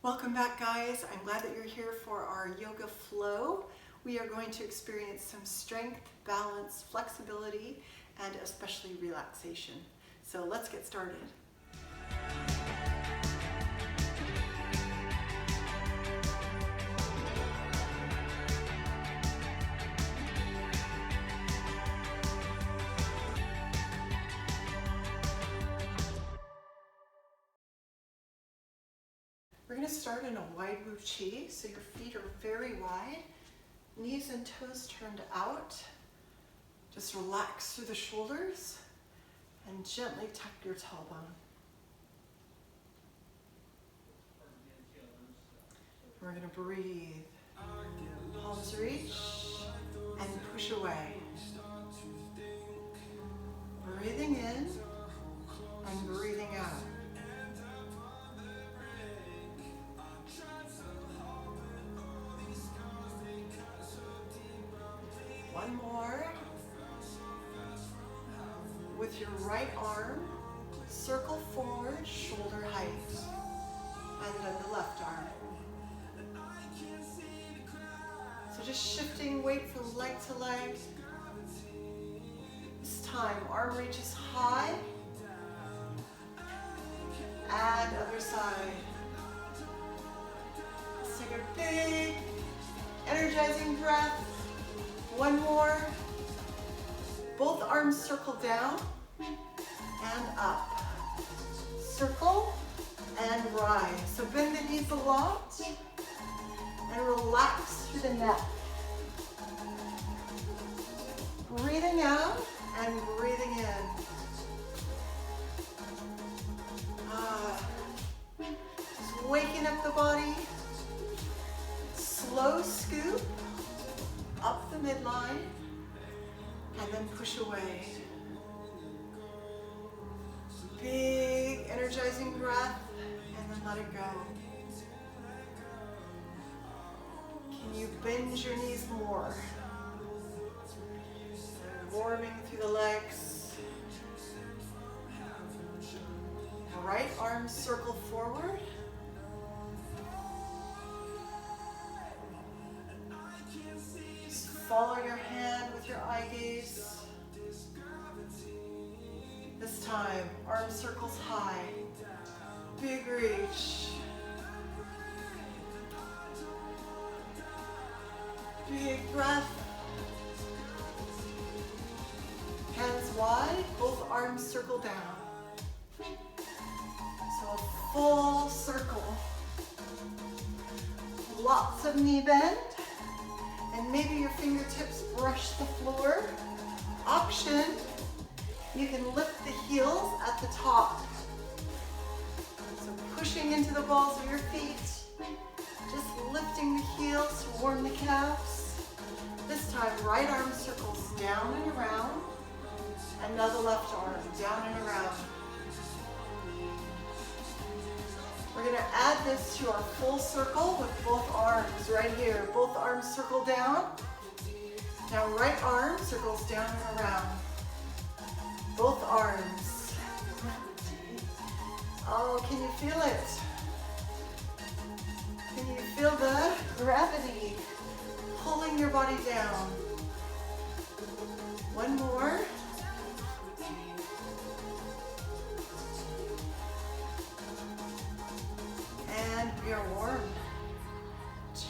Welcome back, guys. I'm glad that you're here for our yoga flow. We are going to experience some strength, balance, flexibility, and especially relaxation. So let's get started. We're going to start in a wide Wu Chi, so your feet are very wide, knees and toes turned out. Just relax through the shoulders and gently tuck your tailbone. We're going to breathe. Palms reach and push away. Breathing in and breathing out. One more. With your right arm, circle forward, shoulder height. And then the left arm. So just shifting weight from leg to leg. This time, arm reaches high. And other side. Let's take a big, energizing breath. One more. Both arms circle down and up. Circle and rise. So bend the knees a lot and relax through the neck. Breathing out and breathing in. Just waking up the body. Slow scoop up the midline and then push away. Big energizing breath and then let it go. Can you bend your knees more? Warming through the legs. Right arm circle forward. Follow your hand with your eye gaze. This time, arm circles high. Big reach. Big breath. Hands wide, both arms circle down. So a full circle. Lots of knee bend. And maybe your fingertips brush the floor. Option, you can lift the heels at the top. So pushing into the balls of your feet. Just lifting the heels to warm the calves. This time, right arm circles down and around. And now the left arm, down and around. We're going to add this to our full circle with both arms right here. Both arms circle down. Now right arm circles down and around. Both arms. Oh, can you feel it? Can you feel the gravity pulling your body down? One more. And we are warm.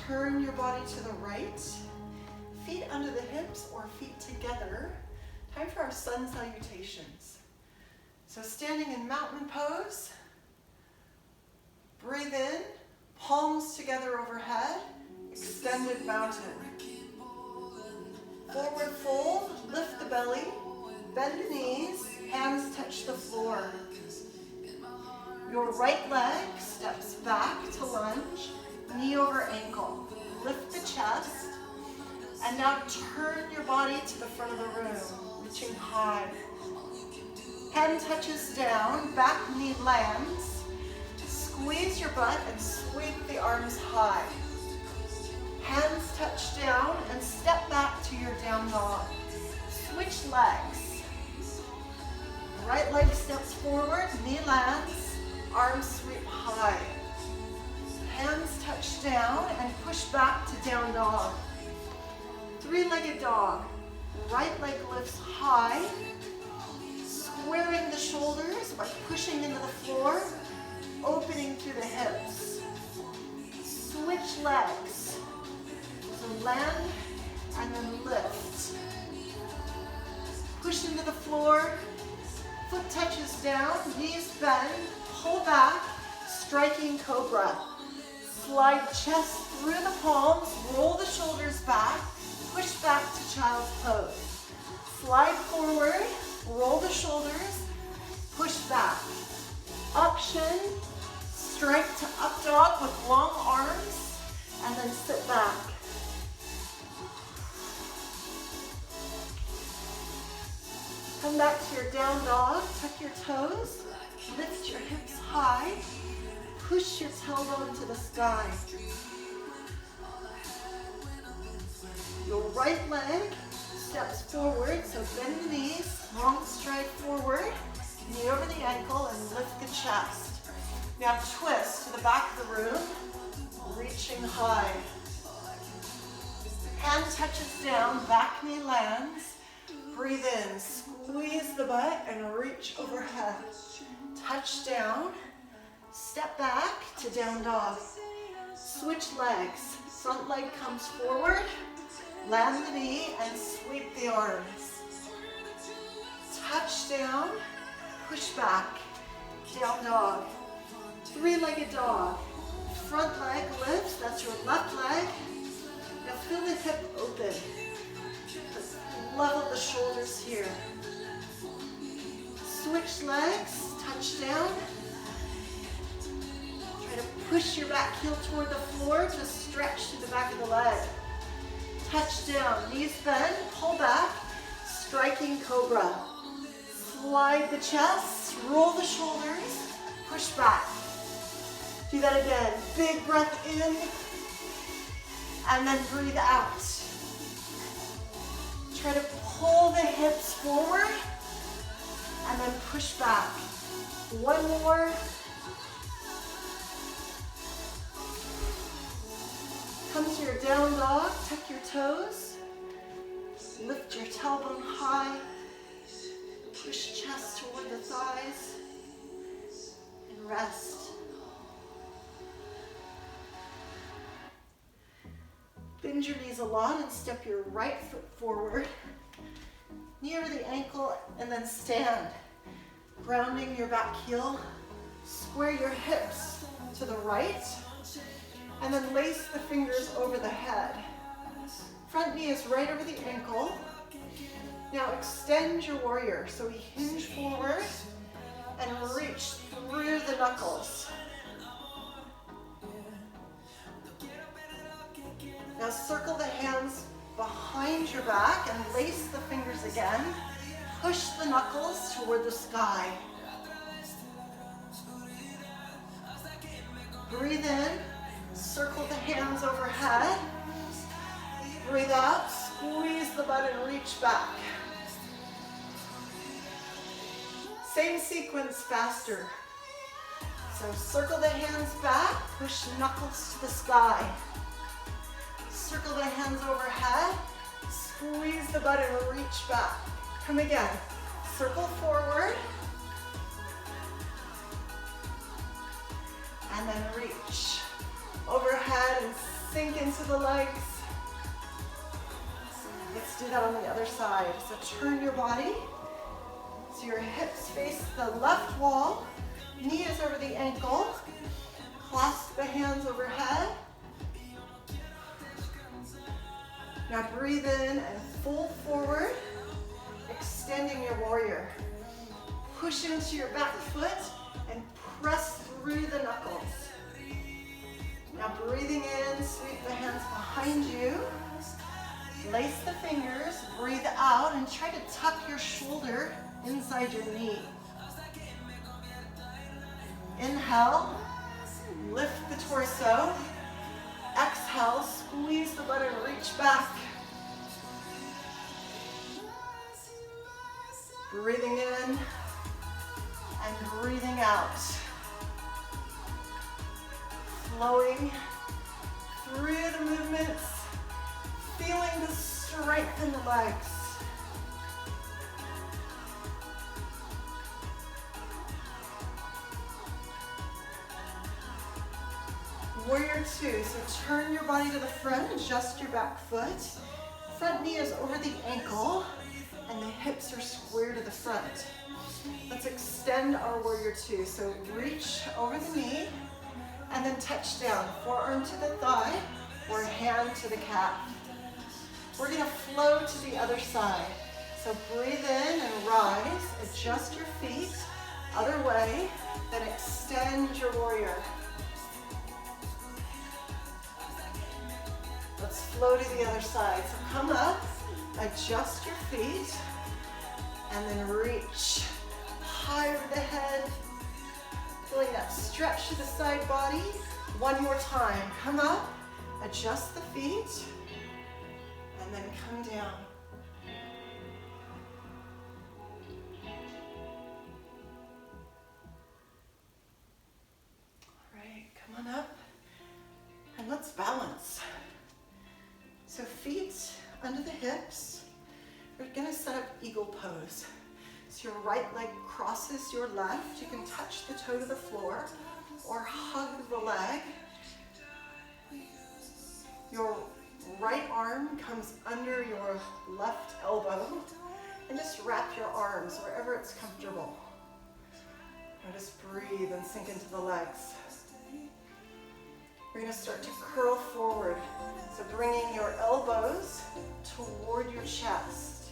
Turn your body to the right. Feet under the hips or feet together. Time for our sun salutations. So standing in mountain pose. Breathe in. Palms together overhead. Extended mountain. Forward fold. Lift the belly. Bend the knees. Hands touch the floor. Your right leg steps back to lunge, knee over ankle. Lift the chest, and now turn your body to the front of the room, reaching high. Hand touches down, back knee lands. Squeeze your butt and sweep the arms high. Hands touch down and step back to your down dog. Switch legs. Right leg steps forward, knee lands, arms sweep high. Hands touch down and push back to down dog. Three-legged dog. Right leg lifts high, squaring the shoulders by pushing into the floor, opening through the hips. Switch legs. So land and then lift. Push into the floor, foot touches down, knees bend, pull back, striking cobra. Slide chest through the palms, roll the shoulders back, push back to child's pose. Slide forward, roll the shoulders, push back. Option, strike to up dog with long arms, and then sit back. Come back to your down dog, tuck your toes, lift your hips high, push your tailbone to the sky. Your right leg steps forward, so bend the knees, long stride forward, knee over the ankle, and lift the chest. Now twist to the back of the room, reaching high. Hand touches down, back knee lands. Breathe in, squeeze the butt and reach overhead. Touch down, step back to down dog. Switch legs, front leg comes forward, land the knee and sweep the arms. Touch down, push back, down dog. Three-legged dog. Front leg lifts, that's your left leg. Now feel the hip open. Level the shoulders here. Switch legs, touch down. Try to push your back heel toward the floor to stretch to the back of the leg. Touch down, knees bend, pull back, striking cobra. Slide the chest, roll the shoulders, push back. Do that again. Big breath in, and then breathe out. Try to pull the hips forward and then push back. One more. Come to your down dog, tuck your toes, lift your tailbone high, push chest toward the thighs, and rest. Bend your knees a lot and step your right foot forward, knee over the ankle, and then stand. Grounding your back heel, square your hips to the right, and then lace the fingers over the head. Front knee is right over the ankle. Now extend your warrior. So we hinge forward and reach through the knuckles. Now circle the hands behind your back and lace the fingers again. Push the knuckles toward the sky. Breathe in, circle the hands overhead. Breathe out, squeeze the butt and reach back. Same sequence, faster. So circle the hands back, push knuckles to the sky. Circle the hands overhead, squeeze the butt and reach back. Come again, circle forward, and then reach overhead and sink into the legs. Let's do that on the other side. So turn your body, so your hips face the left wall, knee is over the ankle, clasp the hands overhead. Now breathe in and fold forward, extending your warrior. Push into your back foot and press through the knuckles. Now breathing in, sweep the hands behind you. Lace the fingers, breathe out, and try to tuck your shoulder inside your knee. Inhale, lift the torso. Exhale, squeeze the butt and reach back. Breathing in and breathing out. Flowing through the movements, feeling the strength in the legs. Warrior two, so turn your body to the front, adjust your back foot. Front knee is over the ankle, and the hips are square to the front. Let's extend our warrior two. So reach over the knee, and then touch down. Forearm to the thigh, or hand to the calf. We're gonna flow to the other side. So breathe in and rise, adjust your feet, other way, then extend your warrior. Let's flow to the other side. So come up, adjust your feet, and then reach high over the head. Feeling that stretch to the side body. One more time. Come up, adjust the feet, and then come down. All right, come on up, and let's balance. So feet under the hips. We're gonna set up eagle pose. So your right leg crosses your left. You can touch the toe to the floor or hug the leg. Your right arm comes under your left elbow and just wrap your arms wherever it's comfortable. Now just breathe and sink into the legs. We're going to start to curl forward. So bringing your elbows toward your chest.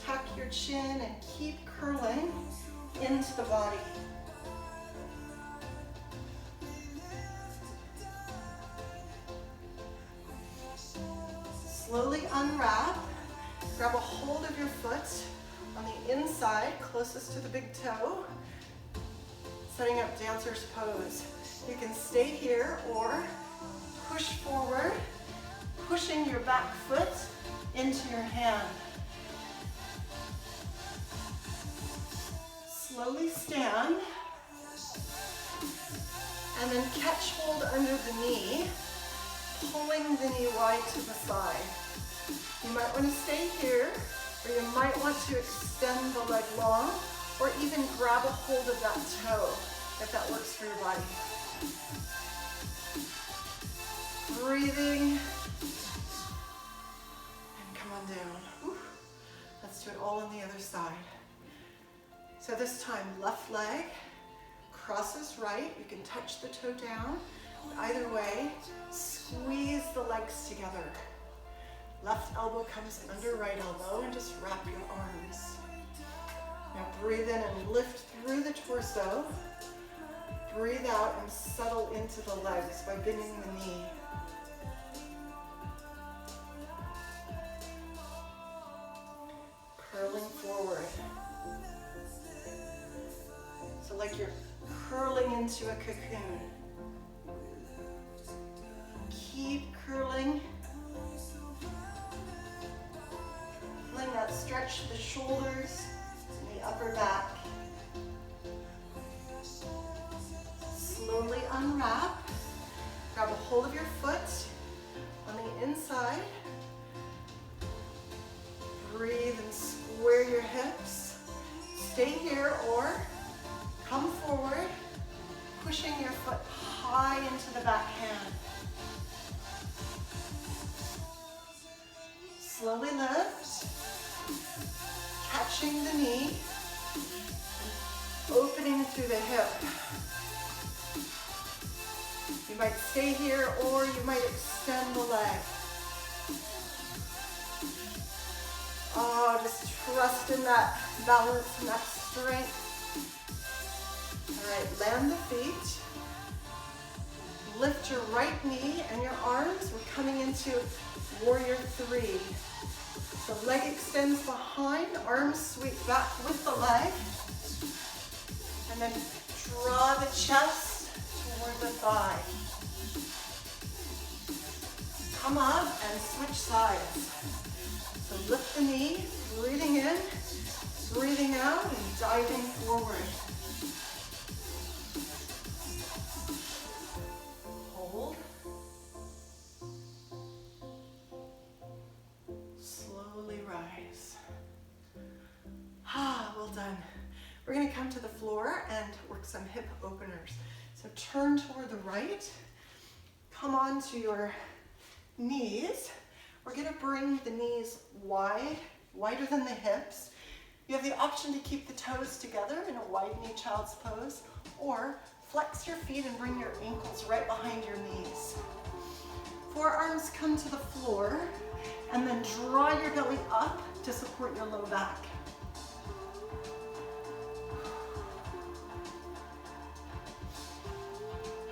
Tuck your chin and keep curling into the body. Slowly unwrap. Grab a hold of your foot on the inside, closest to the big toe. Setting up dancer's pose. You can stay here or push forward, pushing your back foot into your hand. Slowly stand, and then catch hold under the knee, pulling the knee wide to the side. You might want to stay here, or you might want to extend the leg long, or even grab a hold of that toe, if that works for your body. Breathing, and come on down. Whew. Let's do it all on the other side. So this time, left leg crosses right. You can touch the toe down. Either way, squeeze the legs together. Left elbow comes under right elbow, and just wrap your arms. Now breathe in and lift through the torso. Breathe out and settle into the legs by bending the knee. Curling forward. So like you're curling into a cocoon. Keep curling. Feeling that stretch to the shoulders and the upper back. Slowly unwrap. Grab a hold of your foot on the inside. Breathe and square your hips. Stay here or come forward, pushing your foot high into the back hand. Slowly lift, catching the knee, opening through the hip. You might stay here or you might extend the leg. Oh, just trust in that balance and that strength. All right, land the feet. Lift your right knee and your arms. We're coming into warrior three. The leg extends behind, arms sweep back with the leg. And then draw the chest toward the thigh. Come up and switch sides. So lift the knee, breathing in, breathing out, and diving forward. floor and work some hip openers. So turn toward the right, come onto your knees. We're gonna bring the knees wide, wider than the hips. You have the option to keep the toes together in a wide knee child's pose, or flex your feet and bring your ankles right behind your knees. Forearms come to the floor, and then draw your belly up to support your low back.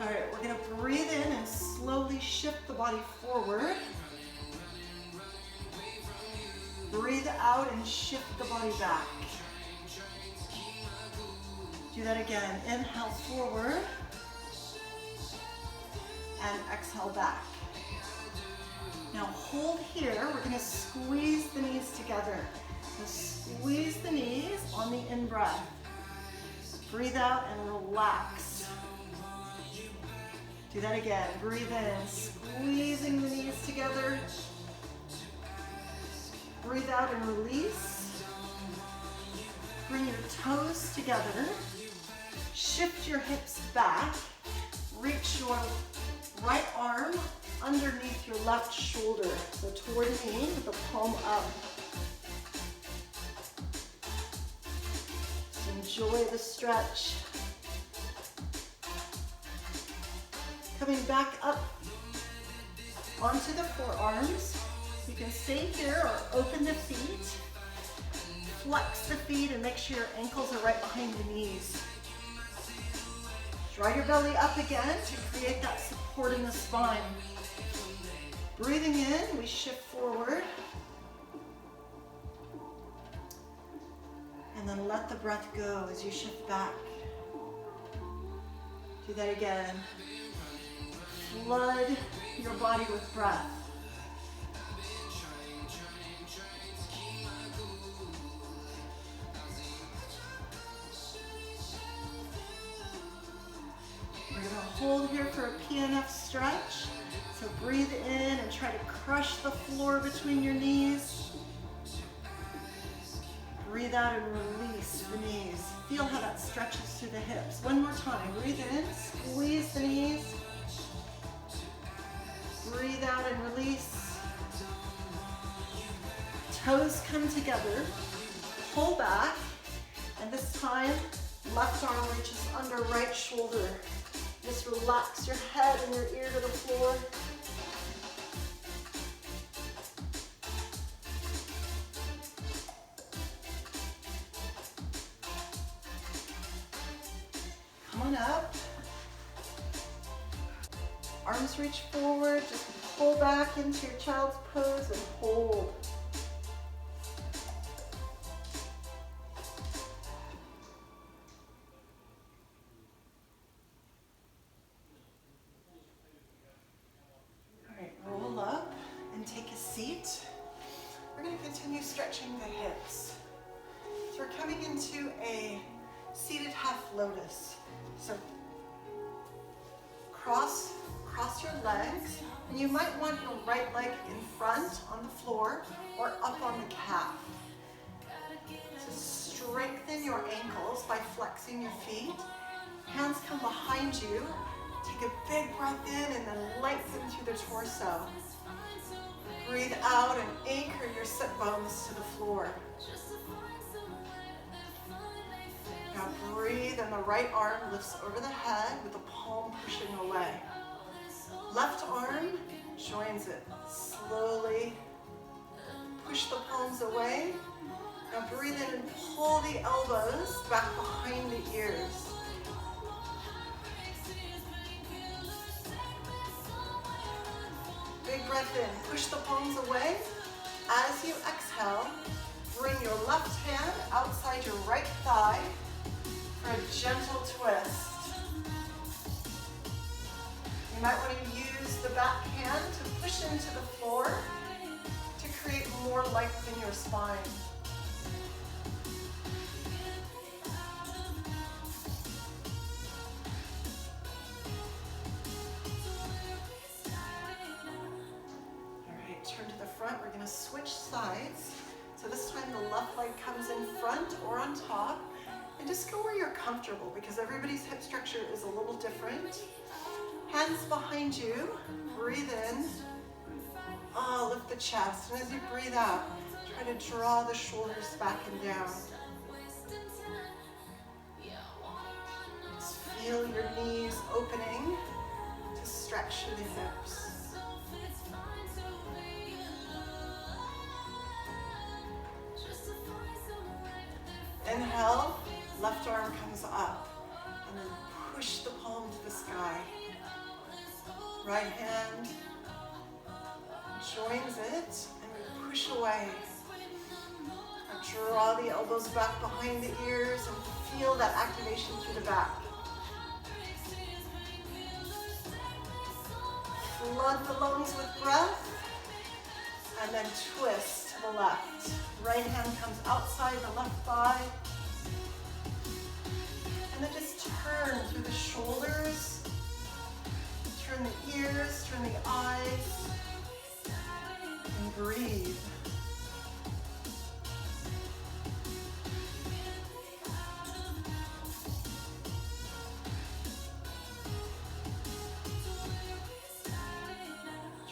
All right, we're gonna breathe in and slowly shift the body forward. Breathe out and shift the body back. Do that again. Inhale forward and exhale back. Now hold here. We're going to squeeze the knees together. So squeeze the knees on the in-breath. Breathe out and relax. Do that again. Breathe in, squeezing the knees together. Breathe out and release. Bring your toes together. Shift your hips back. Reach your right arm underneath your left shoulder. So toward me with the palm up. Enjoy the stretch. Coming back up onto the forearms. You can stay here or open the feet. Flex the feet and make sure your ankles are right behind the knees. Draw your belly up again to create that support in the spine. Breathing in, we shift forward. And then let the breath go as you shift back. Do that again. Flood your body with breath. Hold here for a PNF stretch. So breathe in and try to crush the floor between your knees. Breathe out and release the knees. Feel how that stretches through the hips. One more time. Breathe in, squeeze the knees. Breathe out and release. Toes come together. Pull back. And this time, left arm reaches under right shoulder. Just relax your head and your ear to the floor. Come on up. Arms reach forward. Just pull back into your child's pose and hold. Stretching the hips. So we're coming into a seated half lotus. So cross your legs, and you might want your right leg in front on the floor or up on the calf. So strengthen your ankles by flexing your feet. Hands come behind you. Take a big breath in and then lengthen through the torso. Breathe out and anchor your sit bones to the floor. Now breathe and the right arm lifts over the head with the palm pushing away. Left arm joins it. Slowly push the palms away. Now breathe in and pull the elbows back behind the ears. Big breath in, push the palms away. As you exhale, bring your left hand outside your right thigh for a gentle twist. You might want to use the back hand to push into the floor to create more length in your spine. We're going to switch sides. So this time the left leg comes in front or on top, And just go where you're comfortable because everybody's hip structure is a little different. Hands behind you, breathe in. Lift the chest, and as you breathe out, try to draw the shoulders back and down. Just feel your knees opening to stretch through the hips. Inhale, left arm comes up, and then push the palm to the sky. Right hand joins it, and we push away. Now draw the elbows back behind the ears and feel that activation through the back. Flood the lungs with breath, and then twist to the left. Right hand comes outside the left thigh, and then just turn through the shoulders, turn the ears, turn the eyes, and breathe.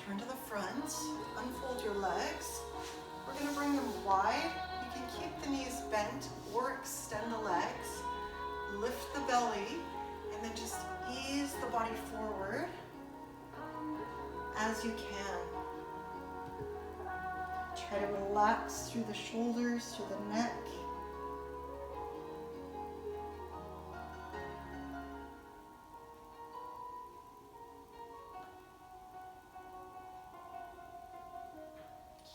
Turn to the front, unfold your legs. We're going to bring them wide. You can keep the knees bent or extend the legs. Lift the belly, and then just ease the body forward as you can. Try to relax through the shoulders, through the neck.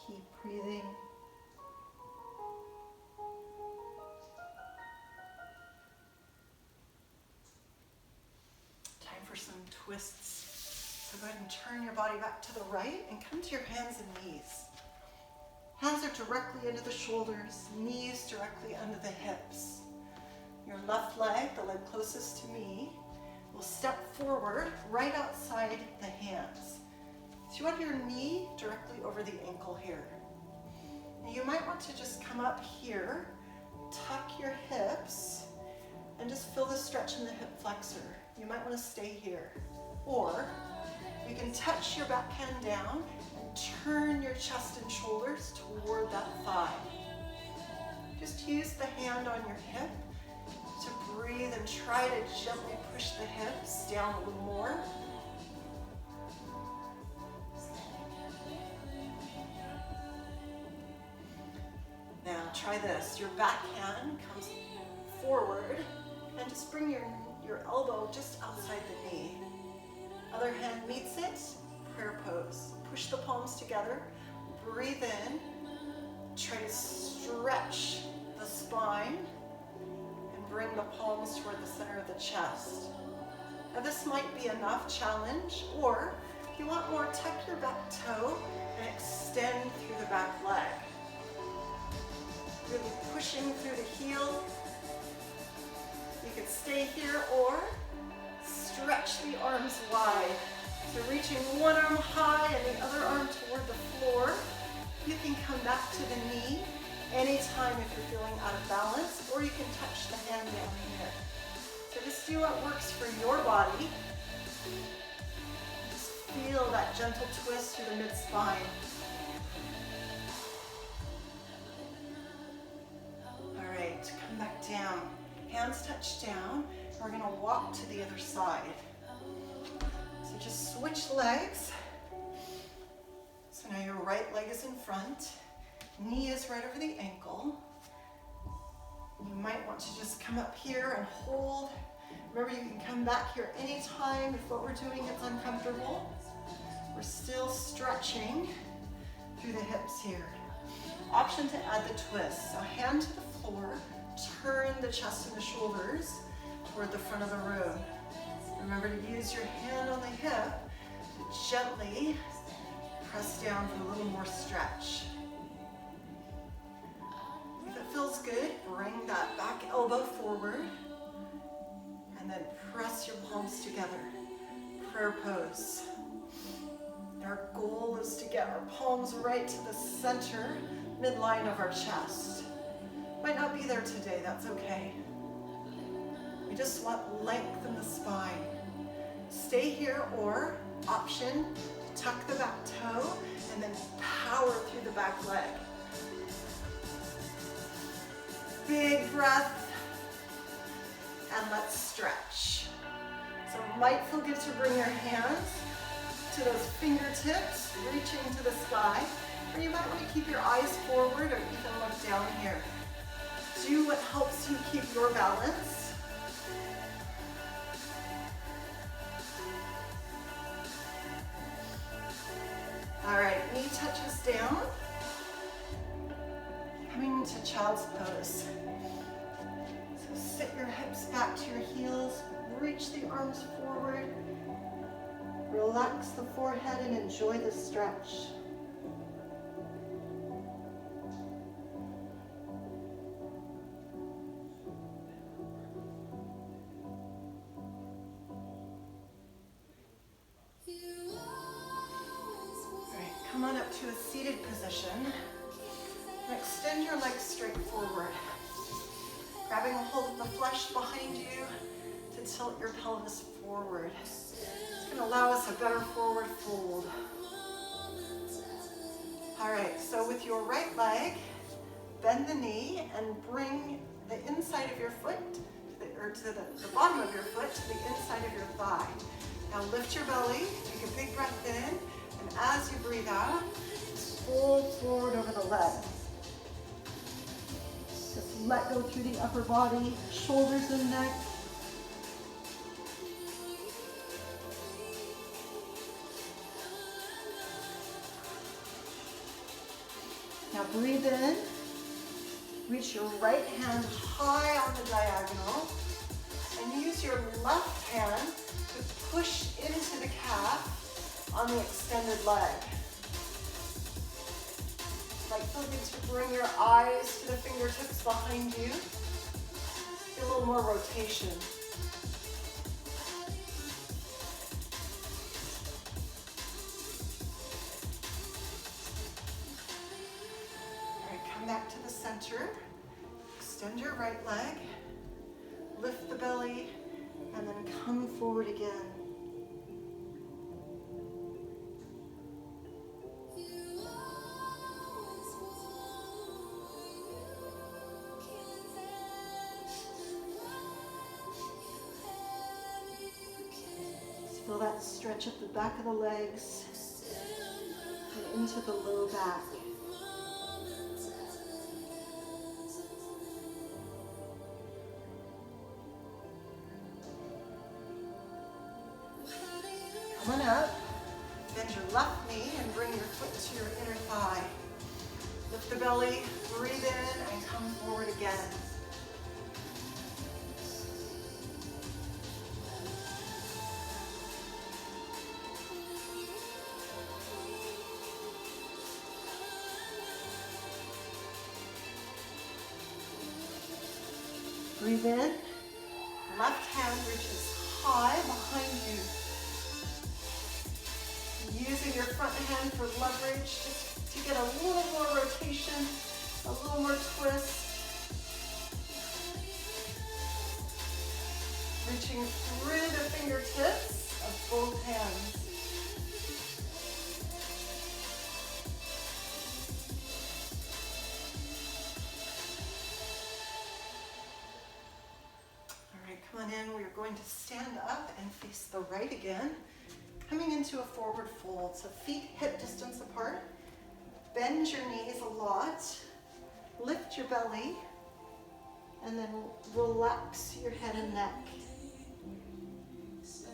Keep breathing. Time for some twists. So go ahead and turn your body back to the right and come to your hands and knees. Hands are directly into the shoulders, knees directly under the hips. Your left leg, the leg closest to me, will step forward right outside the hands. So you want your knee directly over the ankle here. Now you might want to just come up here, tuck your hips, and just feel the stretch in the hip flexor. You might want to stay here. Or you can touch your back hand down and turn your chest and shoulders toward that thigh. Just use the hand on your hip to breathe and try to gently push the hips down a little more. Now try this. Your back hand comes forward and just bring your elbow just outside the knee. Other hand meets it, prayer pose. Push the palms together, breathe in, try to stretch the spine, and bring the palms toward the center of the chest. Now this might be enough challenge, or if you want more, tuck your back toe and extend through the back leg. Really pushing through the heel. You could stay here or stretch the arms wide. So reaching one arm high and the other arm toward the floor. You can come back to the knee anytime if you're feeling out of balance, or you can touch the hand down here. So just do what works for your body. Just feel that gentle twist through the mid-spine. All right, come back down. Hands touch down. We're going to walk to the other side. So just switch legs. So now your right leg is in front. Knee is right over the ankle. You might want to just come up here and hold. Remember, you can come back here anytime if what we're doing is uncomfortable. We're still stretching through the hips here. Option to add the twist. So hand to the floor, turn the chest and the shoulders toward the front of the room. Remember to use your hand on the hip to gently press down for a little more stretch. If it feels good, bring that back elbow forward and then press your palms together. Prayer pose. Our goal is to get our palms right to the center, midline of our chest. Might not be there today, that's okay. We just want length in the spine. Stay here, or option, tuck the back toe and then power through the back leg. Big breath, and let's stretch. So it might feel good to bring your hands to those fingertips, reaching to the sky, or you might want to keep your eyes forward or even look down here. Do what helps you keep your balance. All right, knee touches down. Coming into child's pose. So sit your hips back to your heels, reach the arms forward, relax the forehead and enjoy the stretch. Come on up to a seated position and extend your legs straight forward, grabbing a hold of the flesh behind you to tilt your pelvis forward. It's going to allow us a better forward fold. All right, so with your right leg, bend the knee and bring the inside of your foot to the bottom of your foot to the inside of your thigh. Now lift your belly, take a big breath in, and as you breathe out, fold forward over the leg. Just let go through the upper body, shoulders and neck. Now breathe in, reach your right hand high on the diagonal, and use your left hand to push into the calf on the extended leg. Might feel good to bring your eyes to the fingertips behind you. Feel a little more rotation. All right, come back to the center. Extend your right leg. Lift the belly, and then come forward again. Feel that stretch up the back of the legs and into the low back. Come on up, bend your left knee and bring your foot to your inner thigh. Lift the belly, breathe in, and come forward again. Breathe in, left hand reaches high behind you. Using your front hand for leverage just to get a little more rotation, a little more twist. Reaching through the fingertips of both hands. Come on in, we're going to stand up and face the right again. Coming into a forward fold, so feet hip distance apart. Bend your knees a lot. Lift your belly. And then relax your head and neck. So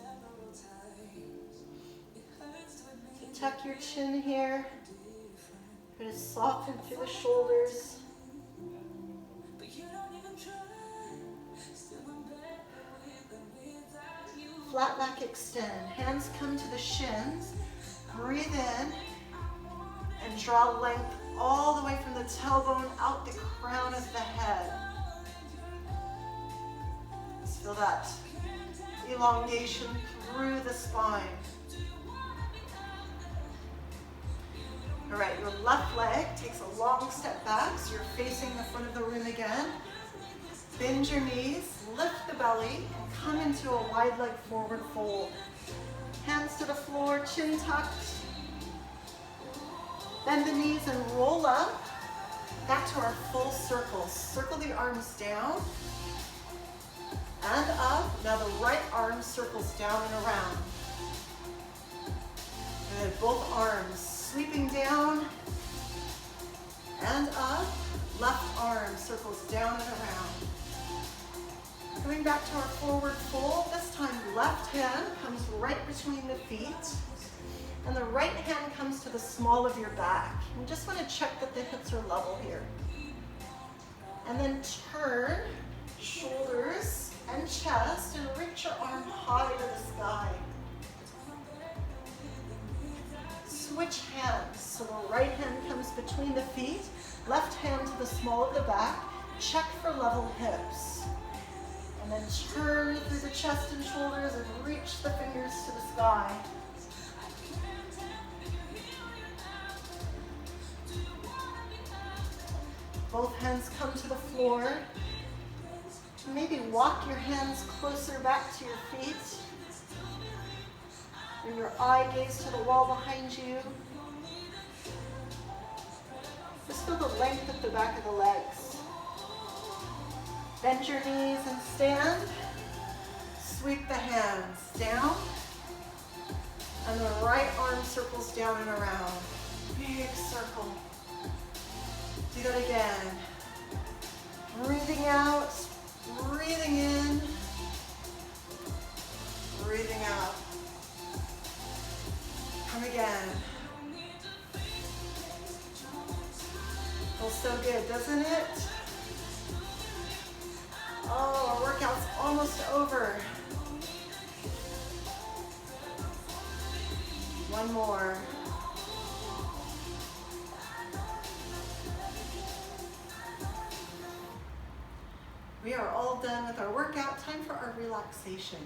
tuck your chin here. You're going to soften through the shoulders. Flat back extend, hands come to the shins, breathe in, and draw length all the way from the tailbone out the crown of the head. Let's feel that elongation through the spine. All right, your left leg takes a long step back, so you're facing the front of the room again. Bend your knees, lift the belly and come into a wide leg forward fold. Hands to the floor, chin tucked. Bend the knees and roll up. Back to our full circle. Circle the arms down and up. Now the right arm circles down and around. Good. Both arms sweeping down and up. Left arm circles down and around. Coming back to our forward fold. This time left hand comes right between the feet. And the right hand comes to the small of your back. You just want to check that the hips are level here. And then turn shoulders and chest and reach your arm high to the sky. Switch hands. So the right hand comes between the feet, left hand to the small of the back. Check for level hips. And then turn through the chest and shoulders and reach the fingers to the sky. Both hands come to the floor. Maybe walk your hands closer back to your feet. Bring your eye gaze to the wall behind you. Just feel the length of the back of the legs. Bend your knees and stand. Sweep the hands down. And the right arm circles down and around. Big circle. Do that again. Breathing out, breathing in, breathing out. Come again. Feels so good, doesn't it? Oh, our workout's almost over. One more. We are all done with our workout. Time for our relaxation.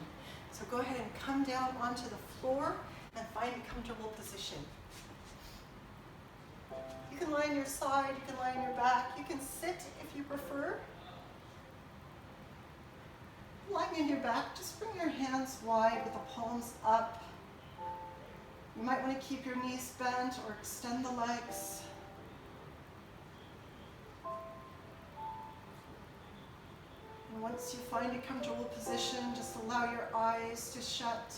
So go ahead and come down onto the floor and find a comfortable position. You can lie on your side, you can lie on your back, you can sit if you prefer. Lying on your back, just bring your hands wide with the palms up. You might want to keep your knees bent or extend the legs. And once you find a comfortable position, just allow your eyes to shut.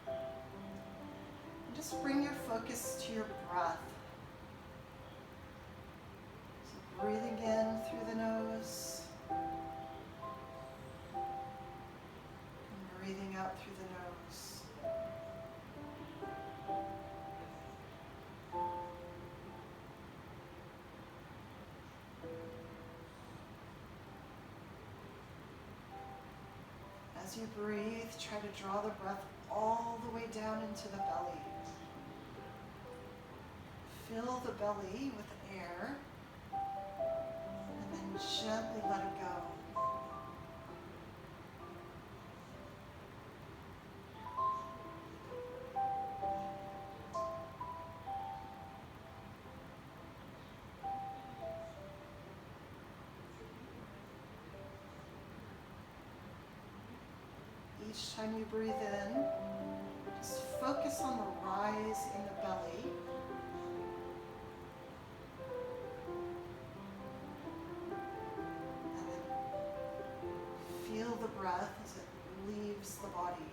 And just bring your focus to your breath. So breathing in through the nose. And breathing out through the nose. As you breathe, try to draw the breath all the way down into the belly. Fill the belly with air, and then gently let it go. Each time you breathe in, just focus on the rise in the belly. And then feel the breath as it leaves the body.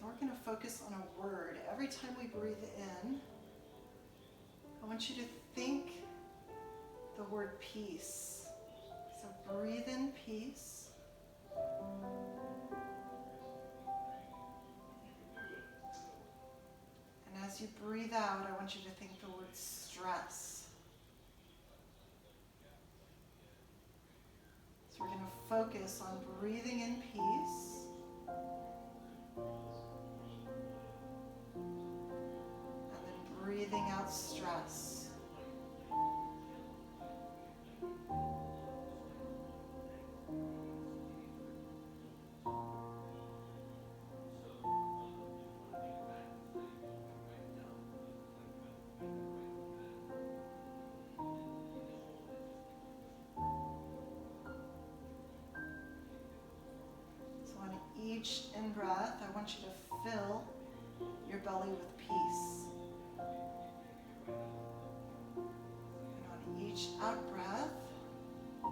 We're going to focus on a word. Every time we breathe in, I want you to think the word peace. So breathe in peace. And as you breathe out, I want you to think the word stress. So we're going to focus on breathing in peace. Breathing out stress. breath, I want you to fill your belly with peace. And on each out breath, I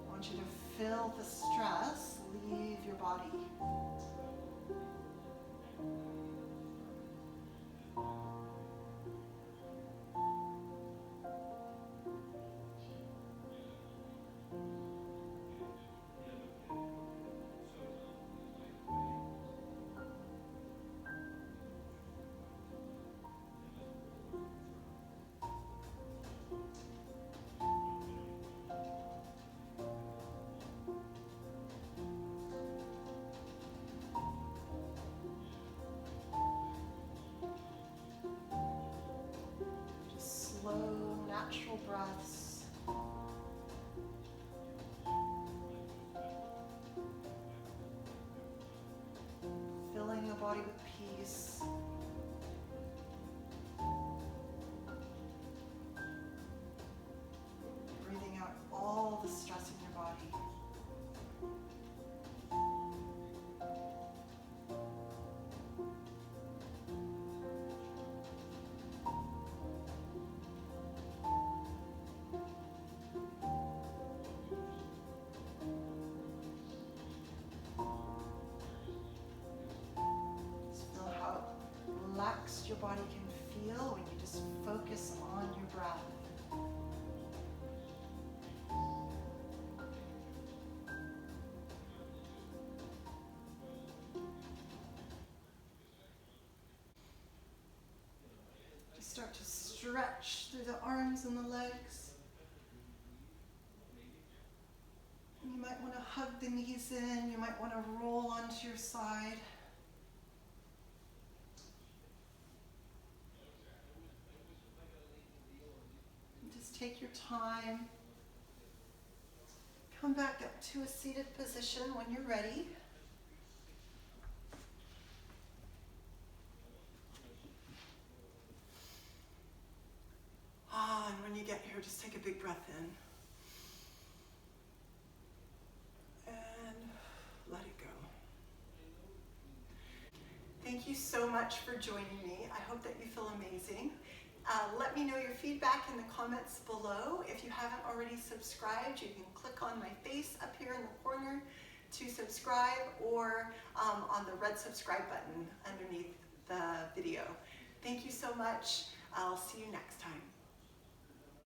want you to feel the stress leave your body. Slow, natural breaths. Filling your body with peace. Breathing out all the stress in your body. Relaxed your body can feel when you just focus on your breath. Just start to stretch through the arms and the legs. You might want to hug the knees in, you might want to roll onto your side. Take your time. Come back up to a seated position when you're ready. And when you get here, just take a big breath in. And let it go. Thank you so much for joining me. I hope that you feel amazing. Let me know your feedback in the comments below. If you haven't already subscribed, you can click on my face up here in the corner to subscribe, or on the red subscribe button underneath the video. Thank you so much. I'll see you next time.